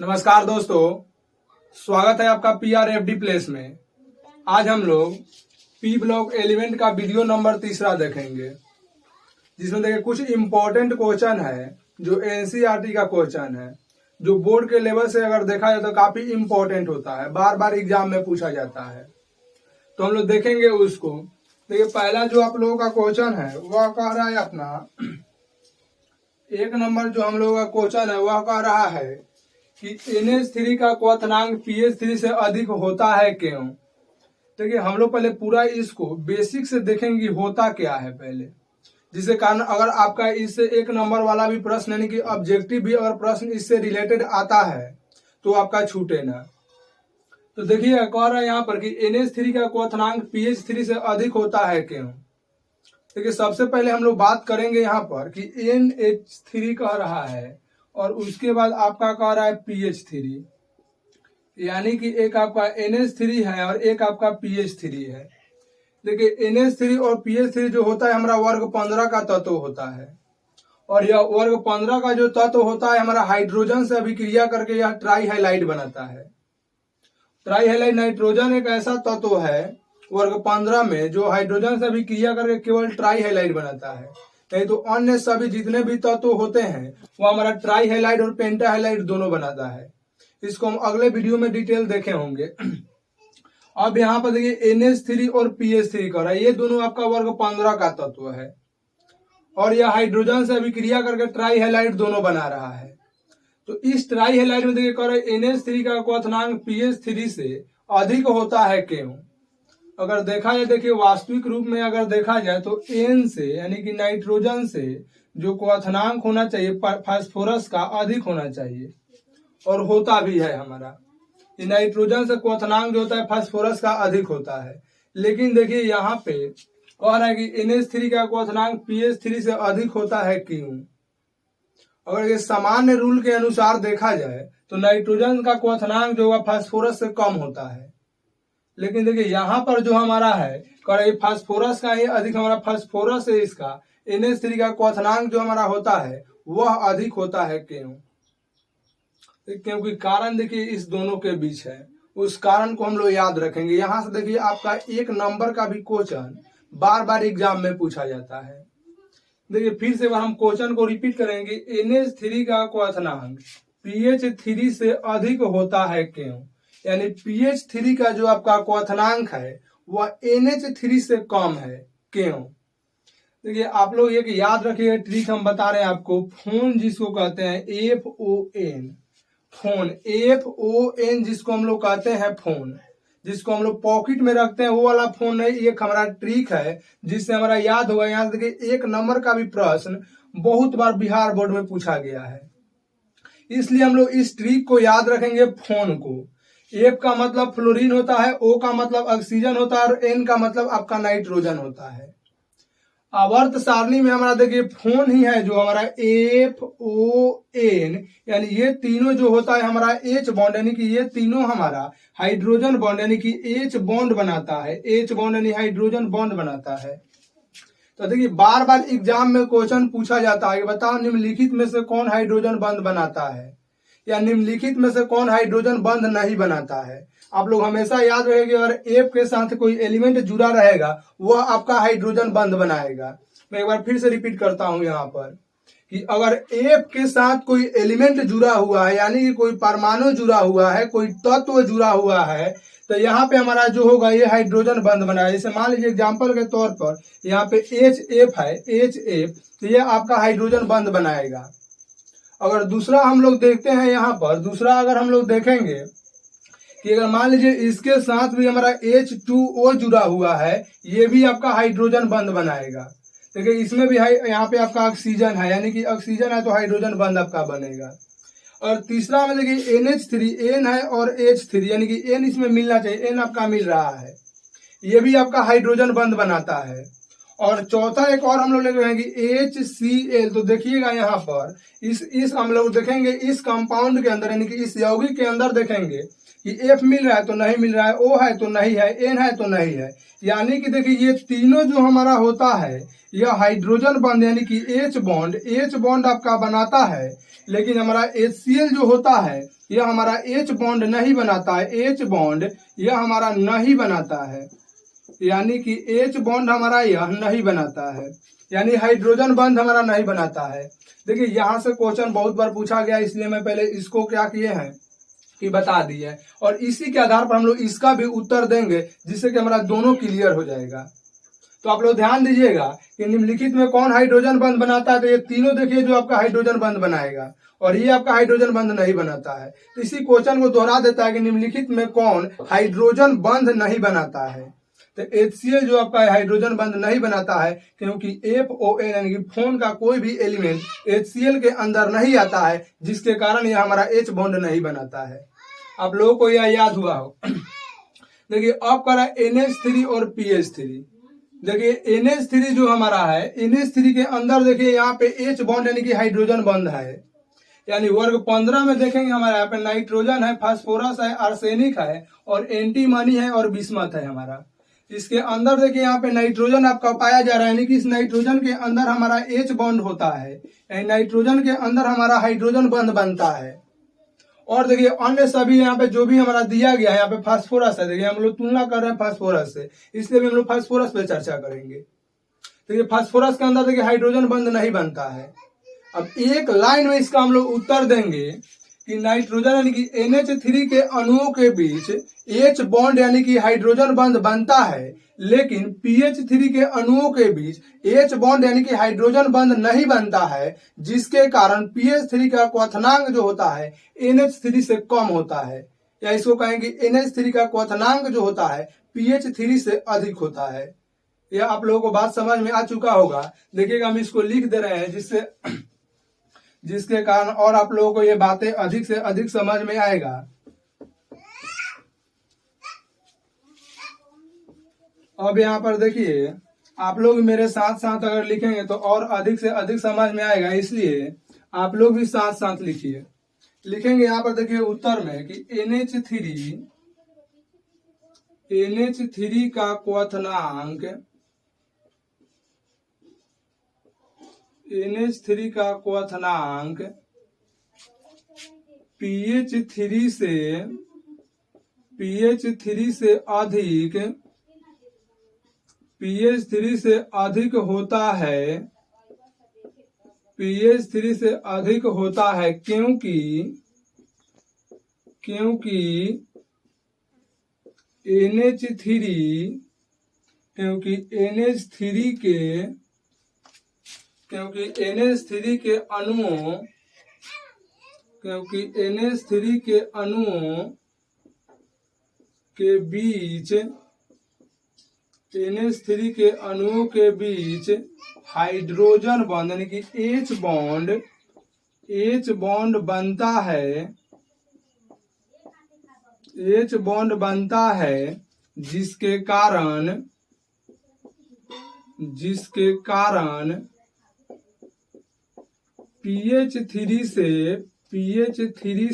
नमस्कार दोस्तों, स्वागत है आपका PRFD प्लेस में। आज हम लोग पी ब्लॉक एलिमेंट का वीडियो नंबर 3 देखेंगे, जिसमें देखिए कुछ इम्पोर्टेंट क्वेश्चन है जो NCERT का क्वेश्चन है, जो बोर्ड के लेवल से अगर देखा जाए तो काफी इम्पोर्टेंट होता है, बार बार एग्जाम में पूछा जाता है। तो हम लोग देखेंगे उसको। देखिए पहला जो आप लोगों का क्वेश्चन है वह कह रहा है अपना 1 नंबर जो हम लोगों का क्वेश्चन है वह कह रहा है कि NH3 का क्वथनांक pH3 से अधिक होता है क्यों। देखिए हम लोग पहले पूरा इसको बेसिक से देखेंगे होता क्या है पहले, जिसके कारण अगर आपका इससे 1 नंबर वाला भी प्रश्न यानी कि ऑब्जेक्टिव भी अगर प्रश्न इससे रिलेटेड आता है तो आपका छूटे ना। तो देखिए कह रहा है यहाँ पर कि NH3 का क्वथनांक pH3 से अधिक होता है क्यों। देखिए सबसे पहले हम लोग बात करेंगे यहाँ पर कि NH3 कह रहा है और उसके बाद आपका कह रहा है pH3, यानी कि एक आपका NH3 है और एक आपका pH3 है। देखिए NH3 और pH3 जो होता है हमारा वर्ग 15 का तत्व होता है, और यह वर्ग 15 का जो तत्व होता है हमारा हाइड्रोजन से अभिक्रिया करके यह ट्राई हाइलाइड बनाता है। ट्राई हाइलाइड नाइट्रोजन एक ऐसा तत्व है वर्ग 15 में जो हाइड्रोजन से अभिक्रिया करके केवल ट्राई हाइलाइड बनाता है, नहीं तो अन्य सभी जितने भी तत्व होते हैं वो हमारा ट्राई हाइलाइड और पेंटा हाइलाइड दोनों बनाता है। इसको हम अगले वीडियो में डिटेल देखे होंगे। अब यहाँ पर देखिए NH3 और pH3 कर रहा है, ये दोनों आपका वर्ग 15 का तत्व है और यह हाइड्रोजन से अभिक्रिया करके ट्राई हाइलाइड दोनों बना रहा है। तो इस ट्राई हाइलाइड में देखिए कह रहा है NH3 का क्वथनांक pH3 से अधिक होता है क्यों। अगर देखा जाए देखिए वास्तविक रूप में अगर देखा जाए तो N से यानी कि नाइट्रोजन से जो क्वथनांक होना चाहिए फास्फोरस का अधिक होना चाहिए, और होता भी है हमारा। नाइट्रोजन से क्वथनांक जो होता है फास्फोरस का अधिक होता है, लेकिन देखिए यहाँ पे कह रहा है कि NH3 का क्वथनांक pH3 से अधिक होता है क्यों। अगर ये सामान्य रूल के अनुसार देखा जाए तो नाइट्रोजन का क्वथनांक जो है फास्फोरस से कम होता है, लेकिन देखिए यहाँ पर जो हमारा है कर फास्फोरस का ही अधिक, हमारा फास्फोरस है इसका NH3 का क्वथनांक जो हमारा होता है वह अधिक होता है क्यों। क्योंकि कारण देखिए इस दोनों के बीच है, उस कारण को हम लोग याद रखेंगे। यहाँ से देखिए आपका 1 नंबर का भी क्वेश्चन बार बार एग्जाम में पूछा जाता है। देखिए फिर से हम क्वेश्चन को रिपीट करेंगे। NH3 का क्वथनांक pH3 से अधिक होता है क्यों, यानी pH3 का जो आपका क्वथनांक है वह NH3 से कम है क्यों। देखिए आप लोग एक याद रखिए, ट्रिक हम बता रहे हैं आपको। फोन जिसको कहते हैं FON, फोन FON जिसको हम लोग कहते हैं फोन, जिसको हम लोग पॉकेट में रखते हैं वो वाला फोन नहीं, एक हमारा ट्रिक है जिससे हमारा याद होगा। यहाँ से देखिए 1 नंबर का भी प्रश्न बहुत बार बिहार बोर्ड में पूछा गया है, इसलिए हम लोग इस ट्रिक को याद रखेंगे। फोन को F का मतलब फ्लोरीन होता है, O का मतलब ऑक्सीजन होता है और N का मतलब आपका नाइट्रोजन होता है। आवर्त सारणी में हमारा देखिए फोन ही है जो हमारा FON, यानी ये तीनों जो होता है हमारा H बॉन्ड, यानी कि ये तीनों हमारा हाइड्रोजन बॉन्ड यानी कि H बॉन्ड बनाता है। H बॉन्ड यानी हाइड्रोजन बॉन्ड बनाता है। तो देखिए बार बार एग्जाम में क्वेश्चन पूछा जाता है कि बताओ निम्नलिखित में से कौन हाइड्रोजन बॉन्ड बनाता है, या निम्नलिखित में से कौन हाइड्रोजन बॉन्ड नहीं बनाता है। आप लोग हमेशा याद रखेंगे अगर F के साथ कोई एलिमेंट जुड़ा रहेगा वह आपका हाइड्रोजन बॉन्ड बनाएगा। मैं एक बार फिर से रिपीट करता हूं यहाँ पर कि अगर F के साथ कोई एलिमेंट जुड़ा हुआ है, यानी कि कोई परमाणु जुड़ा हुआ है, कोई तत्व जुड़ा हुआ है, तो यहाँ पे हमारा जो होगा ये हाइड्रोजन बॉन्ड बनाएगा। जैसे मान लीजिए एग्जाम्पल के तौर पर यहाँ पे HF है, HF, तो ये आपका हाइड्रोजन बॉन्ड बनाएगा। अगर दूसरा हम लोग देखते हैं यहाँ पर, दूसरा अगर हम लोग देखेंगे कि अगर मान लीजिए इसके साथ भी हमारा H2O जुड़ा हुआ है, ये भी आपका हाइड्रोजन बॉन्ड बनाएगा। देखिए इसमें भी यहाँ पे आपका ऑक्सीजन है, यानी कि ऑक्सीजन है तो हाइड्रोजन बॉन्ड आपका बनेगा। और तीसरा में देखिए NH3, N है और H3, यानी कि N इसमें मिलना चाहिए, N आपका मिल रहा है, ये भी आपका हाइड्रोजन बॉन्ड बनाता है। और चौथा एक और हम लोग लेंगे कि HCl। तो देखिएगा यहाँ पर इस हम लोग देखेंगे इस कंपाउंड के अंदर, यानी कि इस यौगिक के अंदर देखेंगे कि एफ मिल रहा है तो नहीं मिल रहा है, ओ है तो नहीं है, एन है तो नहीं है। यानी कि देखिए ये तीनों जो हमारा होता है यह हाइड्रोजन बॉन्ड यानी कि एच बॉन्ड आपका बनाता है, लेकिन हमारा HCl जो होता है यह हमारा एच बॉन्ड नहीं बनाता है, एच बॉन्ड यह हमारा नहीं बनाता है, यानी कि एच बॉन्ड हमारा यह नहीं बनाता है, यानी हाइड्रोजन बॉन्ड हमारा नहीं बनाता है। देखिए यहाँ से क्वेश्चन बहुत बार पूछा गया, इसलिए मैं पहले इसको क्या किए हैं कि बता दिए, और इसी के आधार पर हम लोग इसका भी उत्तर देंगे जिससे कि हमारा दोनों क्लियर हो जाएगा। तो आप लोग ध्यान दीजिएगा कि निम्नलिखित में कौन हाइड्रोजन बंध बनाता है, तो ये तीनों देखिए जो आपका हाइड्रोजन बंध बनाएगा, और ये आपका हाइड्रोजन बंध नहीं बनाता है। तो इसी क्वेश्चन को दोहरा देता है कि निम्नलिखित में कौन हाइड्रोजन बंध नहीं बनाता है। तो HCl जो आपका हाइड्रोजन बंध नहीं बनाता है क्योंकि FON यानी कि फोन का कोई भी एलिमेंट HCl के अंदर नहीं आता है, जिसके कारण यह हमारा H बॉन्ड नहीं बनाता है। आप लोगों को यह याद हुआ हो। देखिए अब करा NH3 और PH3। देखिए NH3 जो हमारा है, NH3 के अंदर देखिए यहाँ पे H बॉन्ड यानी कि हाइड्रोजन बंध है, यानी वर्ग 15 में देखेंगे हमारे यहाँ पे नाइट्रोजन है, फास्फोरस है, आर्सेनिक है और एंटीमनी है और बिस्मथ है हमारा। इसके अंदर देखिए यहाँ पे नाइट्रोजन आपका पाया जा रहा है, यानी कि इस नाइट्रोजन के अंदर हमारा H बॉन्ड होता है, यानी नाइट्रोजन के अंदर हमारा हाइड्रोजन बंध बनता है। और देखिए अन्य सभी यहाँ पे जो भी हमारा दिया गया है, यहाँ पे फास्फोरस है, देखिए हम लोग तुलना कर रहे हैं फास्फोरस से, इसलिए भी हम लोग फास्फोरस पे चर्चा करेंगे। देखिए फास्फोरस के अंदर देखिए हाइड्रोजन बंध नहीं बनता है। अब एक लाइन में इसका हम लोग उत्तर देंगे कि नाइट्रोजन यानी कि NH3 के अणुओं के बीच H बॉन्ड यानी कि हाइड्रोजन बंध बनता है, लेकिन PH3 के अणुओं के बीच H बॉन्ड यानी कि हाइड्रोजन बंध नहीं बनता है, जिसके कारण PH3 का क्वथनांक जो होता है NH3 से कम होता है, या इसको कहेंगे NH3 का क्वथनांक जो होता है PH3 से अधिक होता है। यह आप लोगों को बात समझ में आ चुका होगा। देखिएगा हम इसको लिख दे रहे हैं जिसके कारण और आप लोगों को ये बातें अधिक से अधिक समझ में आएगा। अब यहाँ पर देखिए आप लोग मेरे साथ साथ अगर लिखेंगे तो और अधिक से अधिक समझ में आएगा, इसलिए आप लोग भी साथ साथ लिखिए। लिखेंगे यहाँ पर देखिए उत्तर में कि NH3 का क्वथनांक NH3 का क्वथनांक PH3 से अधिक होता है, PH3 से अधिक होता है क्योंकि NH3 के अणुओं के बीच हाइड्रोजन बॉन्ड यानी कि H बॉन्ड बनता है, जिसके कारण PH3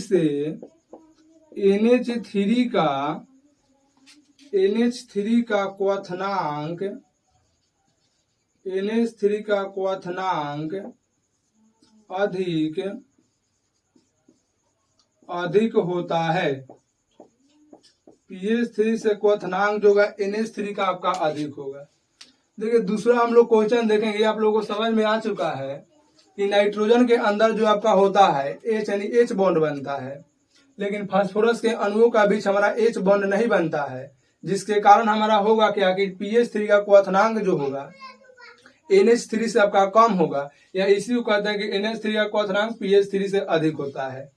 से NH3 का क्वथनांक अधिक होता है। PH3 से क्वथनांक जो होगा NH3 का आपका अधिक होगा। देखिए दूसरा हम लोग क्वेश्चन देखेंगे, आप लोगों को समझ में आ चुका है कि नाइट्रोजन के अंदर जो आपका होता है H यानी H बॉन्ड बनता है, लेकिन फास्फोरस के अणुओं का बीच हमारा H बॉन्ड नहीं बनता है, जिसके कारण हमारा होगा क्या कि PH3 का क्वथनांक जो होगा NH3 से आपका कम होगा, या इसी को कहते हैं कि NH3 का क्वथनांक PH3 से अधिक होता है।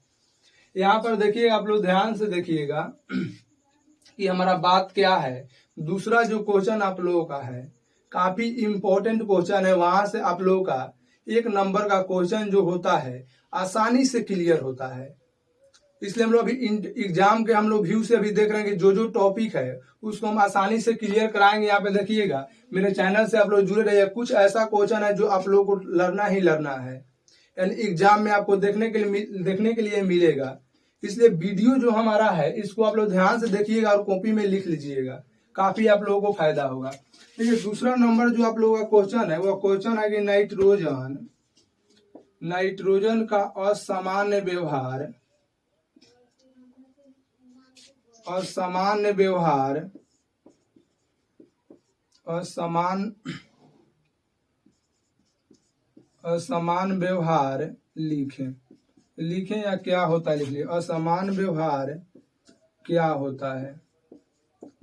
यहाँ पर देखिए आप लोग ध्यान से देखिएगा कि हमारा बात क्या है। दूसरा जो क्वेश्चन आप लोगों का है काफी इंपॉर्टेंट क्वेश्चन है, वहां से आप लोगों का 1 नंबर का क्वेश्चन जो होता है आसानी से क्लियर होता है। इसलिए हम लोग अभी एग्जाम के हम लोग व्यू से अभी देख रहे हैं कि जो टॉपिक है उसको हम आसानी से क्लियर कराएंगे। यहाँ पे देखिएगा मेरे चैनल से आप लोग जुड़े रहिए, कुछ ऐसा क्वेश्चन है जो आप लोगों को लड़ना ही लड़ना है, यानी एग्जाम में आपको देखने के लिए मिलेगा। इसलिए वीडियो जो हमारा है इसको आप लोग ध्यान से देखिएगा और कॉपी में लिख लीजिएगा, काफी आप लोगों को फायदा होगा। देखिए दूसरा नंबर जो आप लोगों का क्वेश्चन है वो क्वेश्चन है कि नाइट्रोजन का असामान्य व्यवहार असमान व्यवहार लिखें या क्या होता है लिख लीजिए। असमान व्यवहार क्या होता है,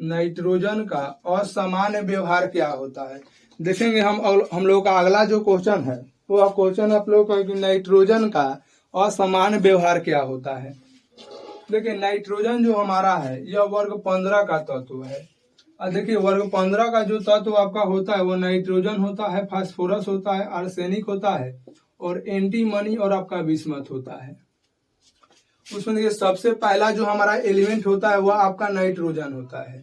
नाइट्रोजन का असामान्य व्यवहार क्या होता है। देखेंगे हम लोग का अगला जो क्वेश्चन है वो क्वेश्चन आप लोग का कि नाइट्रोजन का असामान्य व्यवहार क्या होता है। देखिए नाइट्रोजन जो हमारा है यह वर्ग 15 का तत्व है। और देखिए वर्ग 15 का जो तत्व आपका होता है वो नाइट्रोजन होता है, फास्फोरस होता है, आर्सेनिक होता है और एंटीमनी और आपका बिस्मथ होता है। उसमें देखिए सबसे पहला जो हमारा एलिमेंट होता है वह आपका नाइट्रोजन होता है।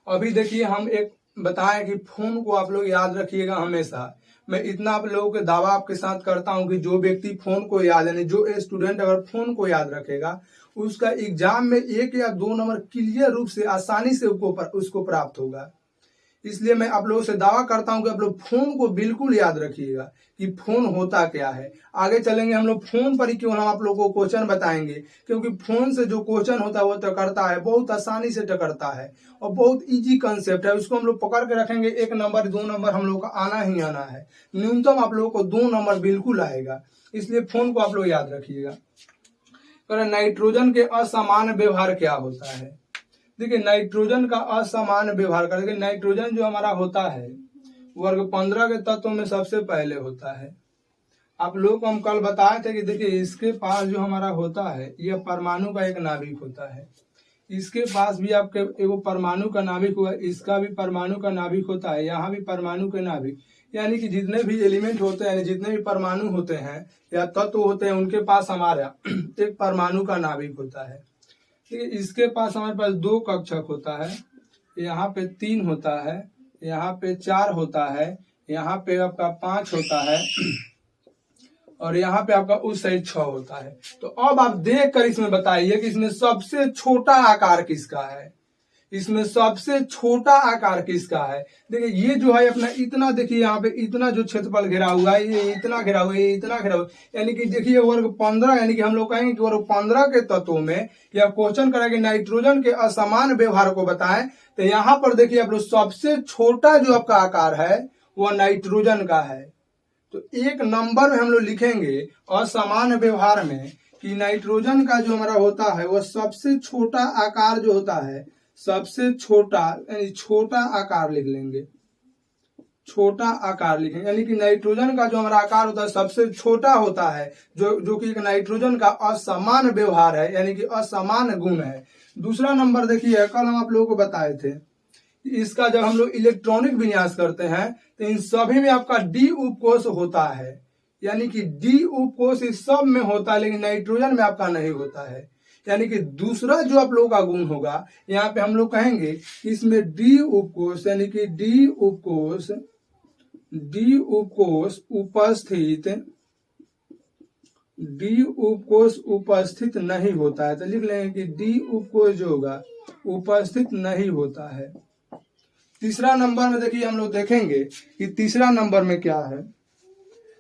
अभी देखिए हम एक बताएं कि फोन को आप लोग याद रखिएगा हमेशा। मैं इतना आप लोगों के दावा आपके साथ करता हूं कि जो व्यक्ति फोन को याद, यानी जो स्टूडेंट अगर फोन को याद रखेगा उसका एग्जाम में 1 या 2 नंबर क्लियर रूप से आसानी से उसको प्राप्त होगा। इसलिए मैं आप लोगों से दावा करता हूं कि आप लोग फोन को बिल्कुल याद रखिएगा कि फोन होता क्या है। आगे चलेंगे हम लोग फोन पर ही क्यों हम आप लोगों को क्वेश्चन बताएंगे, क्योंकि फोन से जो क्वेश्चन होता है वो टकरता है, बहुत आसानी से टकरता है और बहुत इजी कंसेप्ट है। उसको हम लोग पकड़ के रखेंगे, 1 नंबर 2 नंबर हम लोग का आना ही आना है, न्यूनतम आप लोगों को 2 नंबर बिल्कुल आएगा। इसलिए फोन को आप लोग याद रखिएगा। नाइट्रोजन के असमान व्यवहार क्या होता है। देखिए नाइट्रोजन का असमान व्यवहार का, देखिए नाइट्रोजन जो हमारा होता है वर्ग 15 के तत्वों में सबसे पहले होता है। आप लोग को हम कल बताए थे कि देखिए इसके पास जो हमारा होता है यह परमाणु का एक नाभिक होता है। इसके पास भी आपके एगो परमाणु का नाभिक हुआ, इसका भी परमाणु का नाभिक होता है, यहाँ भी परमाणु के नाभिक, यानी कि जितने भी एलिमेंट होते हैं, जितने भी परमाणु होते हैं या तत्व होते हैं उनके पास हमारा एक परमाणु का नाभिक होता है। ठीक है, इसके पास हमारे पास 2 कक्षक होता है, यहाँ पे 3 होता है, यहाँ पे 4 होता है, यहाँ पे आपका 5 होता है और यहाँ पे आपका उस साइड 6 होता है। तो अब आप देख कर इसमें बताइए कि इसमें सबसे छोटा आकार किसका है, इसमें सबसे छोटा आकार किसका है। देखिए ये जो है अपना इतना, देखिए यहाँ पे इतना जो क्षेत्रफल घेरा हुआ है, ये इतना घेरा हुआ है, ये इतना घेरा हुआ है, यानी कि देखिए वर्ग 15, यानी कि हम लोग कहेंगे कि वर्ग 15 के तत्वों में यह क्वेश्चन करेंगे नाइट्रोजन के असमान व्यवहार को बताएं। तो यहाँ पर देखिए आप लोग सबसे छोटा जो आपका आकार है वह नाइट्रोजन का है। तो 1 नंबर में हम लोग लिखेंगे असमान व्यवहार में कि नाइट्रोजन का जो हमारा होता है वह सबसे छोटा आकार जो होता है, सबसे छोटा यानी छोटा आकार लिख लेंगे, छोटा आकार लिखेंगे, यानी कि नाइट्रोजन का जो हमारा आकार होता है सबसे छोटा होता है, जो कि एक नाइट्रोजन का असमान व्यवहार है, यानी कि असमान गुण है। दूसरा नंबर देखिए कल हम आप लोगों को बताए थे, इसका जब हम लोग इलेक्ट्रॉनिक विन्यास करते हैं तो इन सभी में आपका डी उपकोष होता है, यानी कि डी उपकोष इस सब में होता है, लेकिन नाइट्रोजन में आपका नहीं होता है। यानी कि दूसरा जो आप लोगों का गुण होगा यहाँ पे हम लोग कहेंगे कि इसमें डी उपकोष, यानी कि डी उपकोष उपस्थित नहीं होता है। तो लिख लेंगे कि डी उपकोष जो होगा उपस्थित नहीं होता है। तीसरा नंबर में देखिए हम लोग देखेंगे कि तीसरा नंबर में क्या है।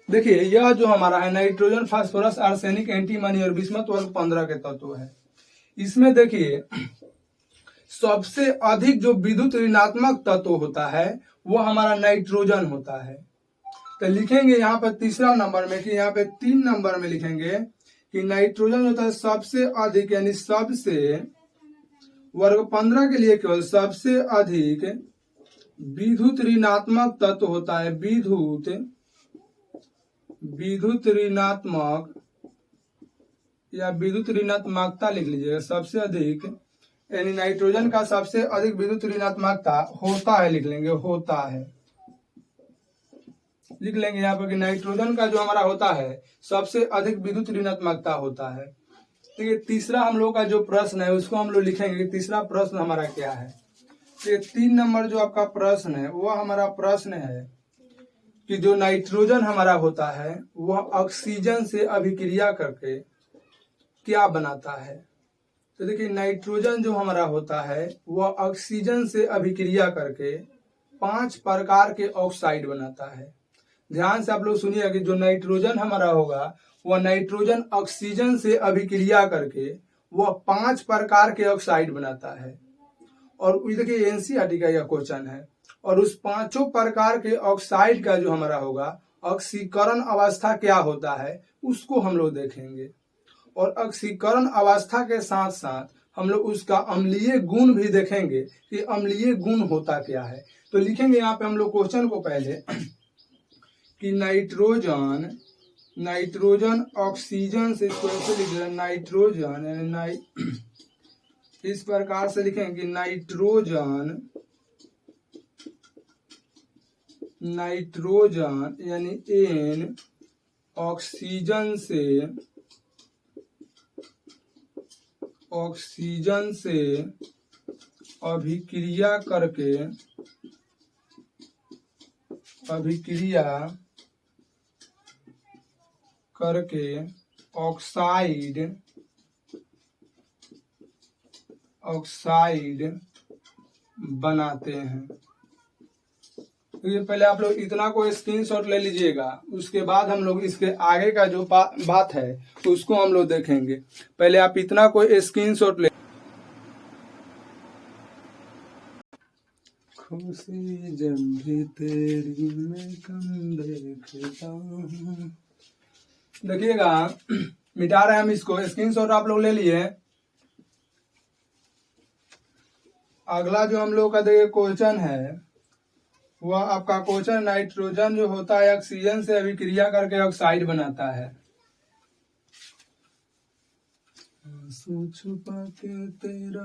देखिए यह जो हमारा है नाइट्रोजन, फास्फोरस, आर्सेनिक, एंटीमनी और बिस्मथ वर्ग 15 के तत्व है। इसमें देखिए सबसे अधिक जो विद्युत ऋणात्मक तत्व होता है वो हमारा नाइट्रोजन होता है। तो लिखेंगे यहाँ पर तीसरा नंबर में कि यहाँ पे 3 नंबर में लिखेंगे कि नाइट्रोजन होता है सबसे अधिक, यानी सबसे वर्ग 15 के लिए केवल सबसे अधिक विद्युत ऋणात्मक तत्व होता है। विद्युत ऋणात्मक या विद्युत ऋणात्मकता लिख लीजिएगा, सबसे अधिक, यानी नाइट्रोजन का सबसे अधिक विद्युत ऋणात्मकता होता है, लिख लेंगे होता है, लिख लेंगे यहाँ पर कि नाइट्रोजन का जो हमारा होता है सबसे अधिक विद्युत ऋणात्मकता होता है। ठीक है, तीसरा हम लोग का जो प्रश्न है उसको हम लोग लिखेंगे। तीसरा प्रश्न हमारा क्या है, ये 3 नंबर जो आपका प्रश्न है वह हमारा प्रश्न है कि जो नाइट्रोजन हमारा होता है वह ऑक्सीजन से अभिक्रिया करके क्या बनाता है? तो देखिए नाइट्रोजन जो हमारा होता है वह ऑक्सीजन से अभिक्रिया करके 5 प्रकार के ऑक्साइड बनाता है। ध्यान से आप लोग सुनिए कि जो नाइट्रोजन हमारा होगा वह नाइट्रोजन ऑक्सीजन से अभिक्रिया करके वह 5 प्रकार के ऑक्साइड बनाता है। और देखिए एनसीईआरटी का यह क्वेश्चन है। और उस 5 प्रकार के ऑक्साइड का जो हमारा होगा ऑक्सीकरण अवस्था क्या होता है उसको हम लोग देखेंगे। और ऑक्सीकरण अवस्था के साथ साथ हम लोग उसका अम्लीय गुण भी देखेंगे कि अम्लीय गुण होता क्या है। तो लिखेंगे यहाँ पे हम लोग क्वेश्चन को पहले कि नाइट्रोजन ऑक्सीजन से इसको ऐसे लिख देना नाइट्रोजन यानी इस प्रकार से लिखेंगे कि नाइट्रोजन यानी N ऑक्सीजन से अभिक्रिया करके ऑक्साइड बनाते हैं। तो ये पहले आप लोग इतना को स्क्रीनशॉट ले लीजिएगा, उसके बाद हम लोग इसके आगे का जो बात है तो उसको हम लोग देखेंगे। पहले आप इतना को स्क्रीनशॉट ले। खुशी जब भी तेरी मैं कम देखता हूं। देखिएगा मिटा रहे हैं हम इसको, स्क्रीनशॉट आप लोग ले लिए। अगला जो हम लोग का देखिए क्वेश्चन है वह आपका क्वेश्चन नाइट्रोजन जो होता है ऑक्सीजन से अभिक्रिया करके ऑक्साइड बनाता है। छुपा के तेरा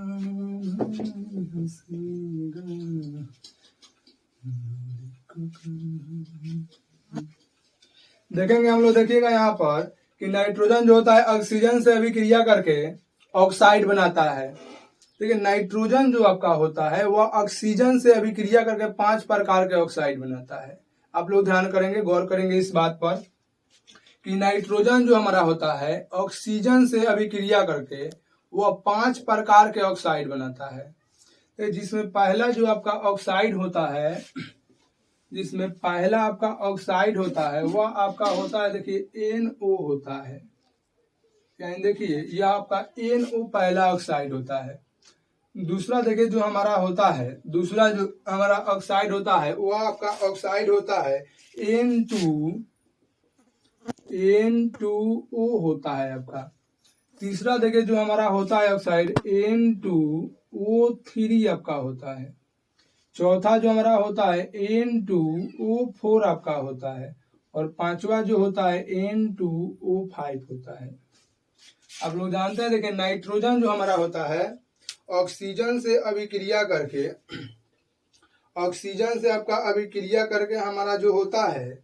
देखेंगे हम लोग। देखिएगा यहाँ पर कि नाइट्रोजन जो होता है ऑक्सीजन से अभिक्रिया करके ऑक्साइड बनाता है। देखिए नाइट्रोजन जो आपका होता है वह ऑक्सीजन से अभिक्रिया करके 5 प्रकार के ऑक्साइड बनाता है। आप लोग ध्यान करेंगे, गौर करेंगे इस बात पर कि नाइट्रोजन जो हमारा होता है ऑक्सीजन से अभिक्रिया करके वह 5 प्रकार के ऑक्साइड बनाता है। जिसमें पहला जो आपका ऑक्साइड होता है वह आपका होता है देखिए NO होता है। यानी देखिए यह आपका NO पहला ऑक्साइड होता है। दूसरा देखिए जो हमारा होता है, दूसरा जो हमारा ऑक्साइड होता है वह आपका ऑक्साइड होता है N2O होता है आपका। तीसरा देखिए जो हमारा होता है ऑक्साइड N2O3 आपका होता है। चौथा जो हमारा होता है N2O4 आपका होता है। और पांचवा जो होता है N2O5 होता है। आप लोग जानते हैं देखिए नाइट्रोजन जो हमारा होता है ऑक्सीजन से अभिक्रिया करके हमारा जो होता है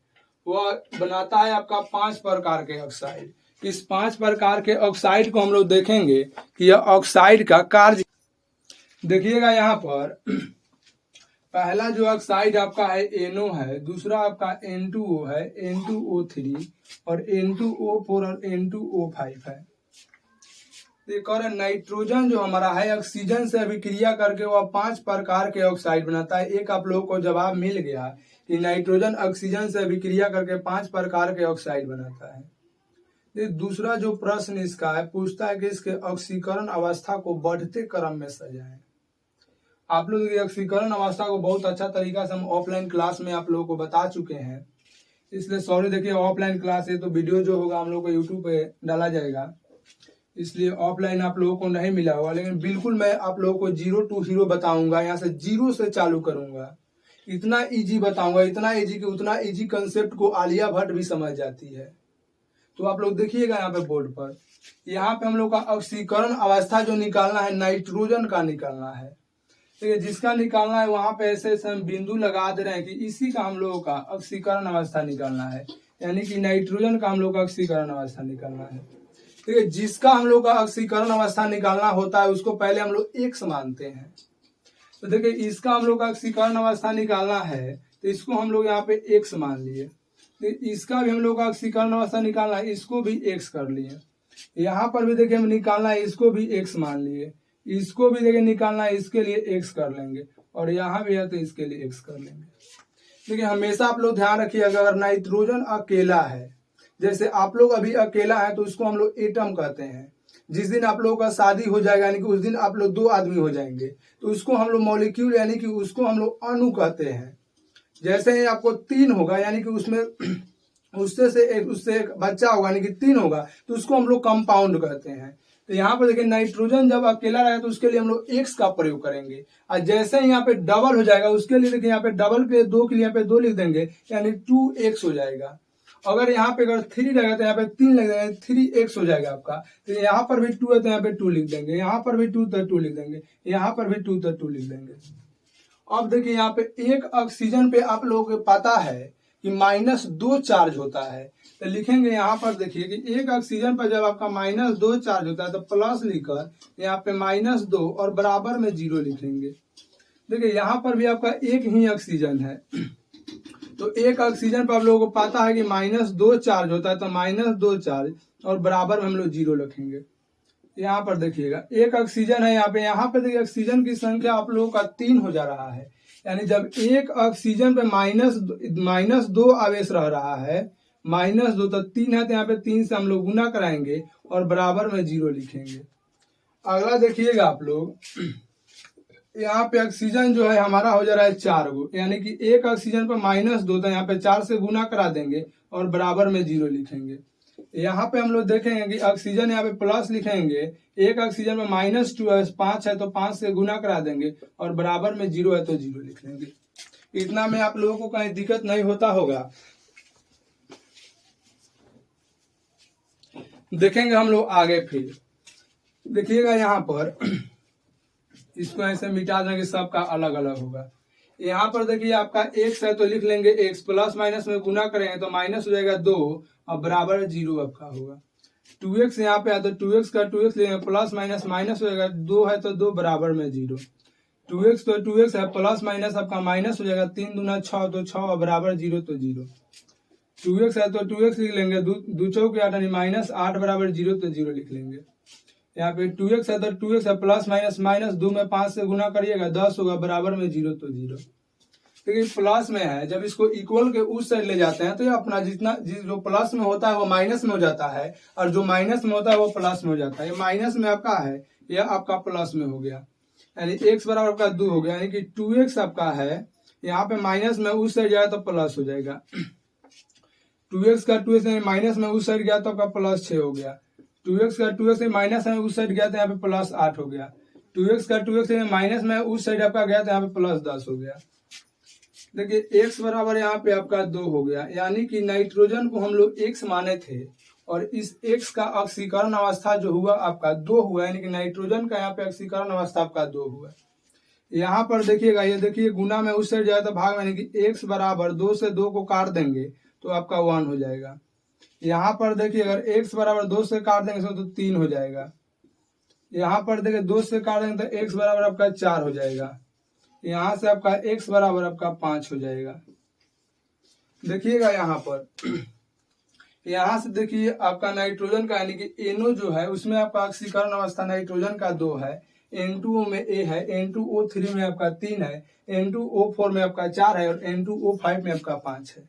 वह बनाता है आपका 5 प्रकार के ऑक्साइड। इस 5 प्रकार के ऑक्साइड को हम लोग देखेंगे कि यह ऑक्साइड का कार्य। देखिएगा यहाँ पर पहला जो ऑक्साइड आपका है NO है, दूसरा आपका N2O है, N2O3 और N2O4 और N2O5 है। एक और नाइट्रोजन जो हमारा है ऑक्सीजन से अभिक्रिया करके वह 5 प्रकार के ऑक्साइड बनाता है। एक आप लोगों को जवाब मिल गया कि नाइट्रोजन ऑक्सीजन से अभिक्रिया करके 5 प्रकार के ऑक्साइड बनाता है। दूसरा जो प्रश्न इसका है पूछता है कि इसके ऑक्सीकरण अवस्था को बढ़ते क्रम में सजाएं। आप लोग ऑक्सीकरण अवस्था को बहुत अच्छा तरीका से हम ऑफलाइन क्लास में आप लोगों को बता चुके हैं, इसलिए सॉरी। देखिए ऑफलाइन क्लास है तो वीडियो जो होगा हम लोग को यूट्यूब पे डाला जाएगा, इसलिए ऑफलाइन आप लोगों को नहीं मिला होगा। लेकिन बिल्कुल मैं आप लोगों को 0 to हीरो बताऊंगा, यहाँ से 0 से चालू करूंगा। इतना इजी बताऊंगा, इतना इजी कि उतना इजी कंसेप्ट को आलिया भट्ट भी समझ जाती है। तो आप लोग देखिएगा यहाँ पे बोर्ड पर, यहाँ पे हम लोग का ऑक्सीकरण अवस्था जो निकालना है नाइट्रोजन का निकालना है। तो जिसका निकालना है वहां पे ऐसे हम बिंदु लगा दे रहे हैं कि इसी का हम लोगों का ऑक्सीकरण अवस्था निकालना है, यानी कि नाइट्रोजन का हम लोग का ऑक्सीकरण अवस्था निकालना है। ठीक है, जिसका हम लोग का ऑक्सीकरण अवस्था निकालना होता है उसको पहले हम लोग X मानते हैं। तो देखिए इसका हम लोग का ऑक्सीकरण अवस्था निकालना है तो इसको हम लोग यहाँ पे X मान लिए। तो इसका भी हम लोग का ऑक्सीकरण अवस्था निकालना है, इसको भी X कर लिए। यहाँ पर भी देखिए हम निकालना है, इसको भी x मान लिए, इसको भी देखिए निकालना है, इसके लिए x कर लेंगे, और यहाँ भी है तो इसके लिए x कर लेंगे। देखिए हमेशा आप लोग ध्यान रखिए, अगर नाइट्रोजन अकेला है, जैसे आप लोग अभी अकेला है तो उसको हम लोग एटम कहते हैं। जिस दिन आप लोगों का शादी हो जाएगा यानी कि उस दिन आप लोग 2 आदमी हो जाएंगे तो उसको हम लोग मॉलिक्यूल यानी कि उसको हम लोग अणु कहते हैं। जैसे ही आपको 3 होगा यानी कि उसमें उससे एक बच्चा होगा यानी कि 3 होगा तो उसको हम लोग कंपाउंड कहते हैं। तो यहाँ पर देखिए नाइट्रोजन जब अकेला रहेगा तो उसके लिए हम लोग x का प्रयोग करेंगे, और जैसे ही यहाँ पे डबल हो जाएगा उसके लिए देखिए यहाँ पे डबल पे 2 के लिए यहाँ पे 2 लिख देंगे यानी 2x हो जाएगा। अगर यहाँ पे अगर 3 रहेगा तो यहाँ पे 3 लिख देंगे, 3x हो जाएगा आपका। तो यहाँ पर भी 2 है तो यहाँ पे 2 लिख देंगे, यहाँ पर भी 2 तो 2 लिख देंगे, यहाँ पर भी 2 तो 2 लिख देंगे। अब देखिए यहाँ पे एक ऑक्सीजन पे आप लोगों को पता है कि -2 चार्ज होता है, तो लिखेंगे यहाँ पर देखिए कि एक ऑक्सीजन पर जब आपका -2 चार्ज होता है तो प्लस लिखकर यहाँ पे -2 और बराबर में 0 लिखेंगे। देखिए यहाँ पर भी आपका एक ही ऑक्सीजन है, तो एक ऑक्सीजन पर आप लोगों को पता है कि -2 चार्ज होता है, तो -2 चार्ज और बराबर में हम लोग 0 रखेंगे। यहाँ पर देखिएगा एक ऑक्सीजन है, यहाँ पे देखिए ऑक्सीजन की संख्या आप लोगों का 3 हो जा रहा है, यानी जब एक ऑक्सीजन पे -2 आवेश रह रहा है, -2 तो 3 है तो यहाँ पे 3 से हम लोग गुना कराएंगे और बराबर में 0 लिखेंगे। अगला देखिएगा आप लोग, यहाँ पे ऑक्सीजन जो है हमारा हो जा रहा है 4 गो, यानी कि एक ऑक्सीजन पर -2 तो यहाँ पे 4 से गुना करा देंगे और बराबर में 0 लिखेंगे। यहाँ पे हम लोग देखेंगे कि ऑक्सीजन यहाँ पे प्लस लिखेंगे, एक ऑक्सीजन में -2 है, 5 है तो 5 से गुना करा देंगे और बराबर में 0 है तो 0 लिख लेंगे। इतना में आप लोगों को कहीं दिक्कत नहीं होता होगा। देखेंगे हम लोग आगे, फिर देखिएगा यहाँ पर इसको ऐसे मिटा देंगे, सबका अलग अलग होगा। यहाँ पर देखिए आपका x है तो लिख लेंगे x, प्लस माइनस में गुना करेंगे तो माइनस हो जाएगा 2 और बराबर 0 आपका होगा। 2x यहाँ पे है तो 2x का 2x लेंगे, प्लस माइनस माइनस हो जाएगा, 2 है तो 2 बराबर में 0। 2x तो 2x है, प्लस माइनस आपका माइनस हो जाएगा, 3 दूना 6 तो 6 और बराबर 0 तो 0। 2x है तो 2x लिख लेंगे, 2 चौके 8 यानी -8 बराबर 0 तो 0 लिख लेंगे। यहाँ पे 2x है तो 2x है, प्लस माइनस माइनस 2 में 5 से गुना करिएगा 10 होगा, बराबर में 0 तो 0। देखिए प्लस में है, जब इसको इक्वल के उस साइड ले जाते हैं तो ये अपना जो प्लस में होता है वो माइनस में हो जाता है, और जो माइनस में होता है वो प्लस में हो जाता है। ये माइनस में आपका है, यह आपका प्लस में हो गया, यानी x बराबर आपका 2 हो गया, यानी कि 2x आपका है, यहाँ पे माइनस में उस साइड जाए तो प्लस हो जाएगा। 2x का 2x माइनस में उस साइड गया तो आपका प्लस 6 हो गया। 2x का 2x माइनस में उस साइड गया तो यहाँ पे प्लस 8 हो गया। 2x का 2x माइनस में उस साइड आपका गया तो यहाँ पे प्लस 10 हो गया। देखिए x बराबर यहाँ पे आपका 2 हो गया, यानी कि नाइट्रोजन को हम लोग x माने थे और इस x का ऑक्सीकरण अवस्था जो हुआ आपका 2 हुआ, यानी कि नाइट्रोजन का यहाँ पे ऑक्सीकरण अवस्था आपका 2 हुआ। यहाँ पर देखिएगा, ये देखिए गुना में उस साइड जाए तो भाग में, यानी कि x बराबर 2 से 2 को काट देंगे तो आपका 1 हो जाएगा। यहाँ पर देखिए अगर x बराबर 2 से काट देंगे तो 3 हो जाएगा। यहाँ पर देखिए 2 से काट देंगे तो x बराबर आपका 4 हो जाएगा। यहाँ से आपका x बराबर आपका 5 हो जाएगा। देखिएगा यहाँ पर, यहाँ से देखिए आपका नाइट्रोजन का यानी कि NO जो है उसमें आपका ऑक्सीकरण अवस्था नाइट्रोजन का 2 है, N2O में A है, N2O3 में आपका 3 है, N2O4 में आपका 4 है और N2O5 में आपका 5 है।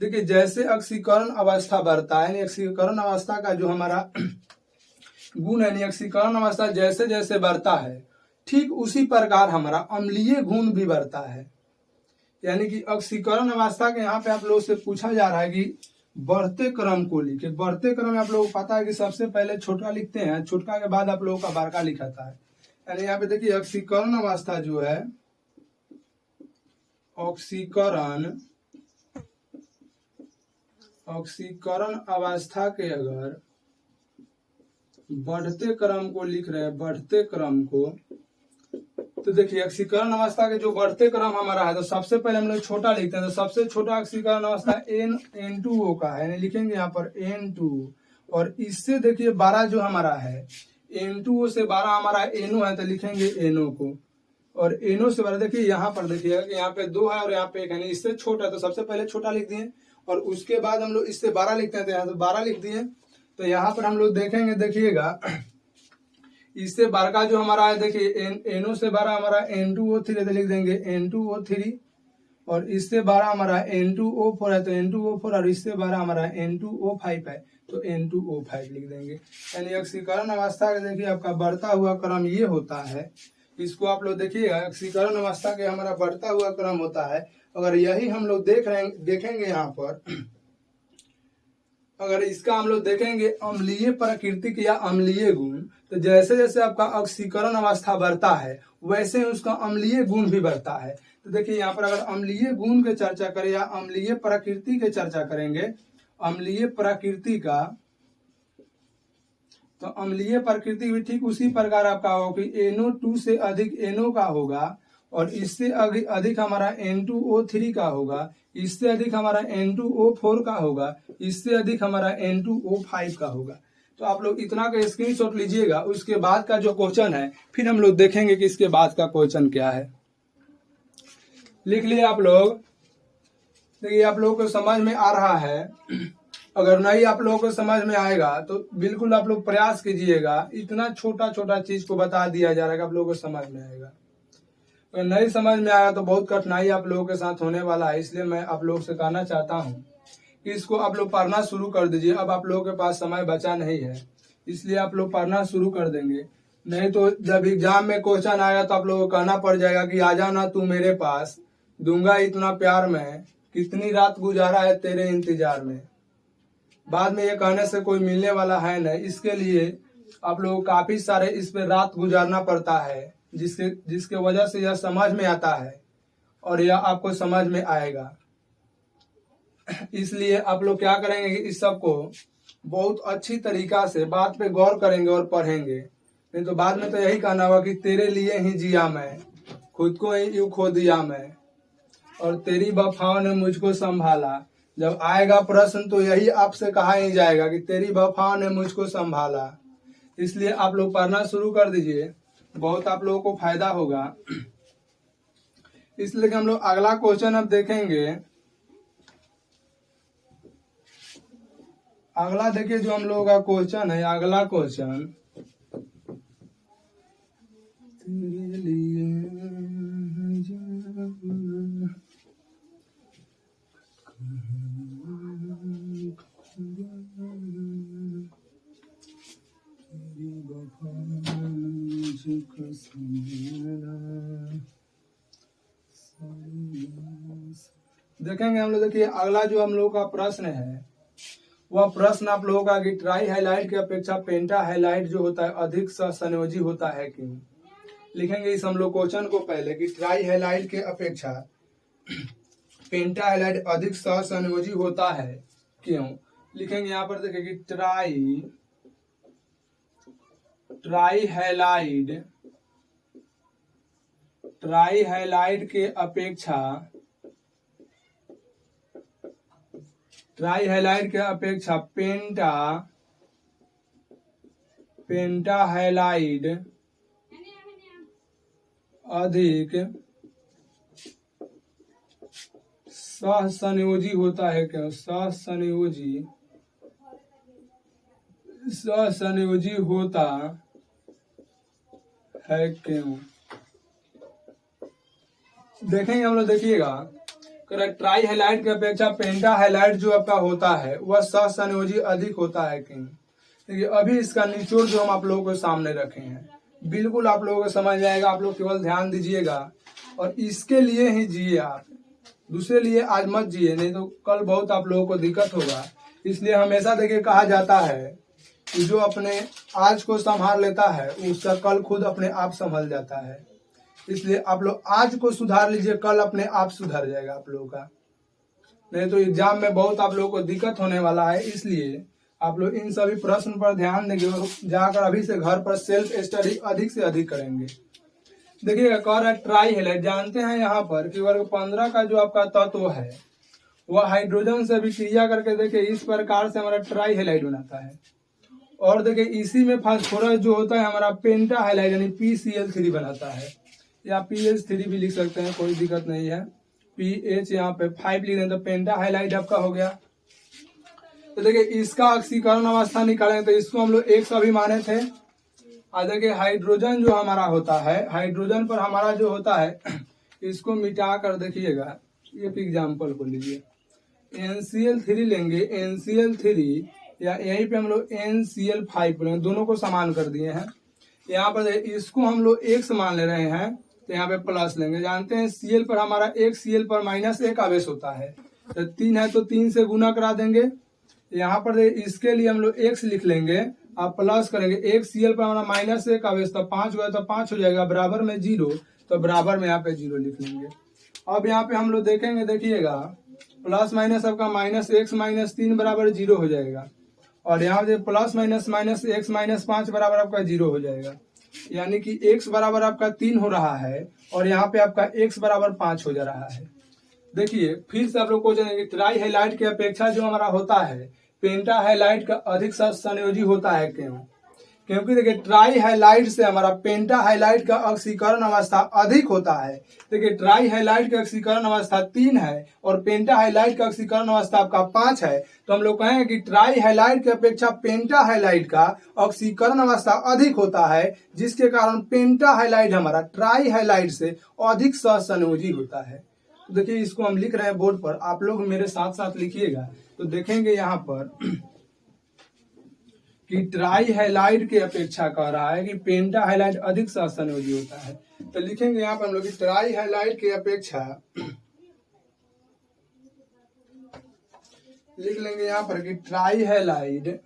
देखिए जैसे ऑक्सीकरण अवस्था बढ़ता है, यानी ऑक्सीकरण अवस्था का जो हमारा गुण है, ऑक्सीकरण अवस्था जैसे जैसे बढ़ता है ठीक उसी प्रकार हमारा अम्लीय गुण भी बढ़ता है। यानी कि ऑक्सीकरण अवस्था के यहाँ पे आप लोगों से पूछा जा रहा है कि बढ़ते क्रम को लिखे। बढ़ते क्रम में आप लोगों को पता है कि सबसे पहले छोटा लिखते हैं, छोटा के बाद आप लोगों का बड़का लिखाता है। यानी यहाँ पे देखिए ऑक्सीकरण अवस्था जो है, ऑक्सीकरण अवस्था के अगर बढ़ते क्रम को लिख रहे हैं, बढ़ते क्रम को, तो देखिए ऑक्सीकरण अवस्था के जो बढ़ते क्रम हमारा है तो सबसे पहले हम लोग छोटा लिखते हैं, तो सबसे छोटा ऑक्सीकरण अवस्था N2O का है, लिखेंगे यहाँ पर N2। और इससे देखिए 12 जो हमारा है, N2O से 12 हमारा NO है तो लिखेंगे NO को, और NO से 12 देखिए यहाँ पर देखिएगा कि यहाँ पे 2 है और यहाँ पे 1 है, इससे छोटा है तो सबसे पहले छोटा लिख दिए और उसके बाद हम लोग इससे 12 लिखते हैं तो यहाँ से 12 लिख दिए। तो यहाँ पर हम लोग देखेंगे, देखिएगा इससे बड़ा जो हमारा है, देखिए NO से बड़ा हमारा N2O3 लिख देंगे N2O3, और इससे बड़ा हमारा N2O4 है तो N2O4, और इससे बड़ा हमारा N2O5 है तो N2O5 लिख देंगे। यानी ऑक्सीकरण अवस्था का देखिए आपका बढ़ता हुआ क्रम ये होता है। इसको आप लोग देखिएगा, ऑक्सीकरण अवस्था के हमारा बढ़ता हुआ क्रम होता है। अगर यही हम लोग देखेंगे यहाँ पर, अगर इसका हम लोग देखेंगे अम्लीय प्राकृतिक या अम्लीय गुण, तो जैसे जैसे आपका ऑक्सीकरण अवस्था बढ़ता है वैसे उसका अम्लीय गुण भी बढ़ता है। तो देखिए यहाँ पर अगर अम्लीय गुण की चर्चा करें या अम्लीय प्रकृति की चर्चा करेंगे, अम्लीय प्रकृति का, तो अम्लीय प्रकृति भी ठीक उसी प्रकार आपका होगा कि NO2 से अधिक NO का होगा, और इससे अधिक हमारा N2O3 का होगा, इससे अधिक हमारा N2O4 का होगा, इससे अधिक हमारा N2O5 का होगा। तो आप लोग इतना का स्क्रीनशॉट लीजिएगा। उसके बाद का जो क्वेश्चन है फिर हम लोग देखेंगे कि इसके बाद का क्वेश्चन क्या है। लिख लिए आप लोग। देखिए आप लोगों को समझ में आ रहा है। अगर नहीं आप लोगों को समझ में आएगा तो बिल्कुल आप लोग प्रयास कीजिएगा। इतना छोटा छोटा चीज को बता दिया जा रहा है कि आप लोगों को समझ में आएगा। अगर नहीं समझ में आया तो बहुत कठिनाई आप लोगों के साथ होने वाला है। इसलिए मैं आप लोगों से कहना चाहता हूँ कि इसको आप लोग पढ़ना शुरू कर दीजिए। अब आप लोगों के पास समय बचा नहीं है, इसलिए आप लोग पढ़ना शुरू कर देंगे। नहीं तो जब एग्जाम में क्वेश्चन आएगा तो आप लोगों को कहना पड़ जाएगा कि आ जाना तू मेरे पास, दूंगा इतना प्यार में, कितनी रात गुजारा है तेरे इंतजार में। बाद में ये कहने से कोई मिलने वाला है नहीं। इसके लिए आप लोगों को काफी सारे इस पे रात गुजारना पड़ता है, जिसके वजह से यह समझ में आता है और यह आपको समझ में आएगा। इसलिए आप लोग क्या करेंगे कि इस सब को बहुत अच्छी तरीका से बात पे गौर करेंगे और पढ़ेंगे। नहीं तो बाद में तो यही कहना होगा कि तेरे लिए ही जिया मैं, खुद को ही यूं खो दिया मैं, और तेरी वफाओं ने मुझको संभाला। जब आएगा प्रश्न तो यही आपसे कहा ही जाएगा कि तेरी वफाओं ने मुझको संभाला। इसलिए आप लोग पढ़ना शुरू कर दीजिए, बहुत आप लोगों को फायदा होगा। इसलिए कि हम लोग अगला क्वेश्चन अब देखेंगे। अगला देखिए जो हम लोगों का क्वेश्चन है, अगला क्वेश्चन तेरे लिए देखेंगे हम लोग। देखिए अगला जो हम लोगों का प्रश्न है वह प्रश्न आप लोगों का कि ट्राई हाइलाइट की अपेक्षा पेंटा हाइलाइट जो होता है अधिक सहसंयोजी होता है क्यों। लिखेंगे इस हम लोग क्वेश्चन को पहले कि ट्राई हाइलाइट के अपेक्षा पेंटा हाइलाइट अधिक सहसंयोजी होता है क्यों। लिखेंगे यहाँ पर देखिए कि ट्राई हाइलाइट के अपेक्षा पेंटा हाइलाइट अधिक सहसंयोजी होता है क्यों। सहसंयोजी होता है क्यों। देखेंगे हम लोग। देखिएगा ट्राई हाइलाइट की अपेक्षा पेंटा हाइलाइट जो आपका होता है वह सहसंयोजी अधिक होता है क्यों। देखिए अभी इसका निचोड़ जो हम आप लोगों के सामने रखे हैं बिल्कुल आप लोगों को समझ आएगा। आप लोग केवल ध्यान दीजिएगा और इसके लिए ही जिए आप, दूसरे लिए आज मत जिए, नहीं तो कल बहुत आप लोगों को दिक्कत होगा। इसलिए हमेशा देखिए कहा जाता है कि जो अपने आज को संभाल लेता है उसका कल खुद अपने आप संभल जाता है। इसलिए आप लोग आज को सुधार लीजिए, कल अपने आप सुधर जाएगा आप लोगों का। नहीं तो एग्जाम में बहुत आप लोगों को दिक्कत होने वाला है। इसलिए आप लोग इन सभी प्रश्न पर ध्यान देंगे और जाकर अभी से घर पर सेल्फ स्टडी अधिक से अधिक करेंगे। देखिएगा कह रहा है ट्राई हाइलाइट। जानते हैं यहाँ पर कि वर्ग 15 का जो आपका तत्व है वह हाइड्रोजन से अभिक्रिया करके देखिए इस प्रकार से हमारा ट्राई हाइलाइट बनाता है। और देखिए इसी में फास्फोरस जो होता है हमारा पेंटा हाइलाइट यानी PCl3 बनाता है, या PH3 भी लिख सकते हैं, कोई दिक्कत नहीं है। PH यहाँ पे 5 लिख दें तो पेंटा हाइलाइट आपका हो गया। तो देखिए इसका ऑक्सीकरण अवस्था निकालेंगे तो इसको हम लोग 100 भी माने थे। और देखिए हाइड्रोजन जो हमारा होता है, हाइड्रोजन पर हमारा जो होता है इसको मिटा कर देखिएगा, एक एग्जाम्पल को लीजिए, NCl3 लेंगे, NCl3 या यहीं पे हम लोग NCl5 लेंगे, दोनों को समान कर दिए हैं। यहाँ पर इसको हम लोग x मान ले रहे हैं तो यहाँ पे प्लस लेंगे। जानते हैं Cl पर हमारा एक, Cl पर -1 आवेश होता है, तो 3 है तो 3 से गुना करा देंगे। यहाँ पर इसके लिए हम लोग x लिख लेंगे, आप प्लस करेंगे, एक Cl पर हमारा -1 आवेश, तो 5 हुआ तो 5 हो जाएगा, बराबर में 0, तो बराबर में यहाँ पे 0 लिख लेंगे। अब यहाँ पे हम लोग देखेंगे, देखिएगा प्लस माइनस आपका -x - 3 बराबर 0 हो जाएगा, और यहाँ पे प्लस माइनस -x - 5 बराबर आपका 0 हो जाएगा, यानी कि x बराबर आपका 3 हो रहा है और यहाँ पे आपका x बराबर 5 हो जा रहा है। देखिए फिर से आप लोग को जानेंगे, ट्राई हैलाइड की अपेक्षा जो हमारा होता है पेंटा हैलाइड का अधिक सहसंयोजी होता है। क्यों? क्योंकि देखिए ट्राई हैलाइड से हमारा पेंटा हैलाइड का ऑक्सीकरण अवस्था अधिक होता है। देखिए ट्राई हैलाइड का ऑक्सीकरण अवस्था 3 है और पेंटा हैलाइड का ऑक्सीकरण अवस्था आपका 5 है, तो हम लोग कहेंगे कि ट्राई हैलाइड की अपेक्षा पेंटा हैलाइड का ऑक्सीकरण अवस्था अधिक होता है, जिसके कारण पेंटा हैलाइड हमारा ट्राई हैलाइड से अधिक सहसंयोजी होता है। तो देखिए इसको हम लिख रहे हैं बोर्ड पर, आप लोग मेरे साथ साथ लिखिएगा, तो देखेंगे यहाँ पर कि ट्राई हैलाइड की अपेक्षा कह रहा है कि पेंटा हैलाइड अधिक सहसंयोजी होता है। तो लिखेंगे यहाँ पर हम लोग ट्राई हैलाइड की अपेक्षा, लिख लेंगे यहाँ पर कि ट्राई हैलाइड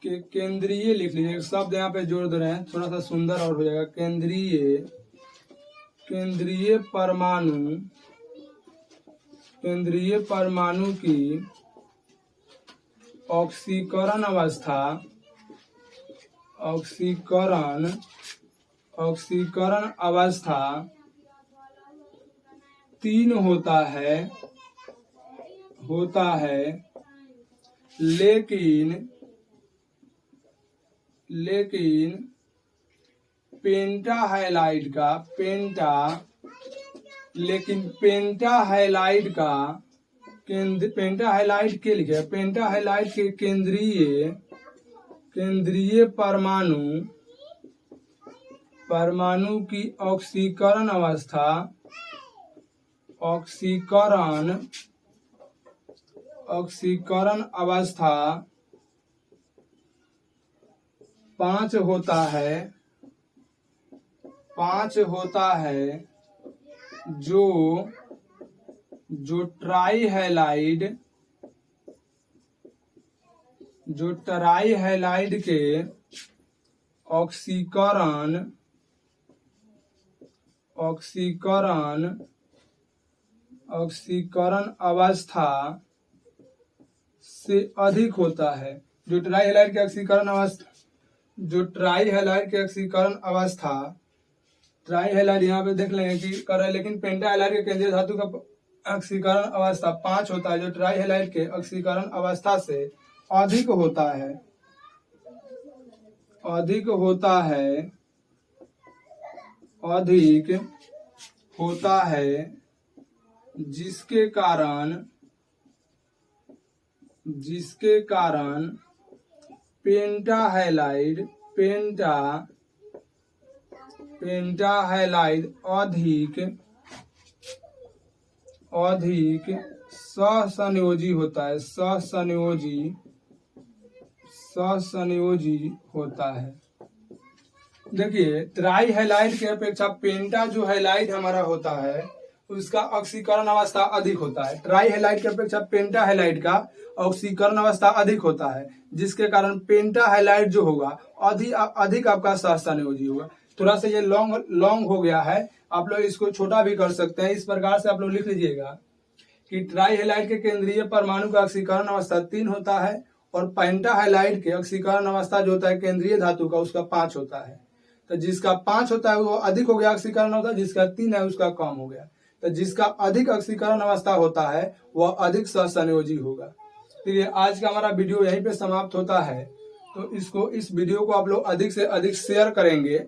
के केंद्रीय, लिख लीजिए शब्द यहाँ पे जोड़ दे रहे हैं, थोड़ा सा सुंदर और हो जाएगा, केंद्रीय परमाणु की ऑक्सीकरण अवस्था 3 होता है, लेकिन पेंटा हैलाइड के लिखे, पेंटा हैलाइड के केंद्रीय परमाणु की ऑक्सीकरण अवस्था 5 होता है, जो ट्राई हैलाइड के ऑक्सीकरण अवस्था से अधिक होता है। जो ट्राई हैलाइड के ऑक्सीकरण अवस्था, ट्राई हैलाइड यहाँ पे देख लेंगे कि कर रहे हैं, लेकिन पेंटा हैलाइड के केंद्रीय धातु का ऑक्सीकरण अवस्था 5 होता है, जो ट्राई हैलाइड के ऑक्सीकरण अवस्था से अधिक होता है, जिसके कारण पेंटा हैलाइड अधिक सहसंयोजी होता है, देखिए ट्राई हैलाइड की अपेक्षा पेंटा जो हैलाइड हमारा होता है उसका ऑक्सीकरण अवस्था अधिक होता है। ट्राई हैलाइड की अपेक्षा पेंटा हैलाइड का ऑक्सीकरण अवस्था अधिक होता है, जिसके कारण पेंटा हैलाइड जो होगा अधिक आपका सहसंयोजी होगा। थोड़ा सा ये लॉन्ग हो गया है, आप लोग इसको छोटा भी कर सकते हैं। इस प्रकार से आप लोग लिख लीजिएगा कि ट्राई हैलाइड के केंद्रीय परमाणु का ऑक्सीकरण अवस्था 3 होता है और पेंटा हैलाइड के ऑक्सीकरण अवस्था जो होता है केंद्रीय धातु का उसका 5 होता है। तो जिसका 5 होता है वो अधिक हो गया ऑक्सीकरण अवस्था, जिसका 3 है उसका कम हो गया। तो जिसका अधिक ऑक्सीकरण अवस्था होता है वह अधिक सहसंयोजी होगा। तो ये आज का हमारा वीडियो यहीं पे समाप्त होता है। तो इस वीडियो को आप लोग अधिक से अधिक शेयर करेंगे